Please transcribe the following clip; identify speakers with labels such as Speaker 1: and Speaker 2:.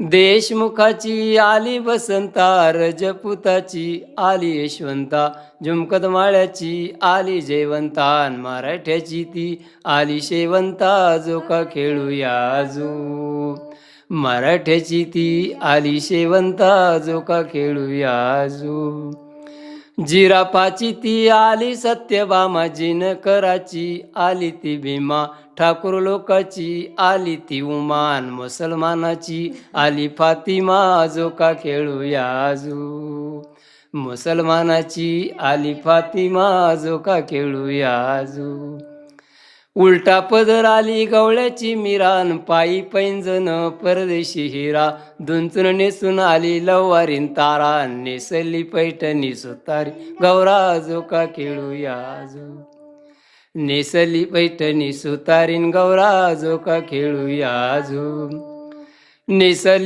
Speaker 1: देशमुखाची आली बसंता, रजपुताची आली यशवंता, झुमकत माळ्याची आली जयवंता, अन मराठ्याची ती आली शेवंता, जो का खेळूया आजू. मराठ्याची ती आली शेवंता, जो का खेळूया आजू. जिरापाची ती आली सत्यभामा, जिनकराची आली ती भीमा, ठाकूर लोकाची आली ती उमान, मुसलमानाची आली फातिमा, जो का खेळूया आजू. मुसलमानाची आली फातिमा, जो का खेळूया आजू. उलटा पदर आली गवळ्याची मिरान, पायी पैंजण परदेशी हिरा, दुंचून नेसून आली लवारीन तारा, नेसली पैठणी सुतारी गौरा, जो का खेळूया आजू. नेसली पैठणी सुतारीन गौरा, जो का खेळूया आजू. नेसली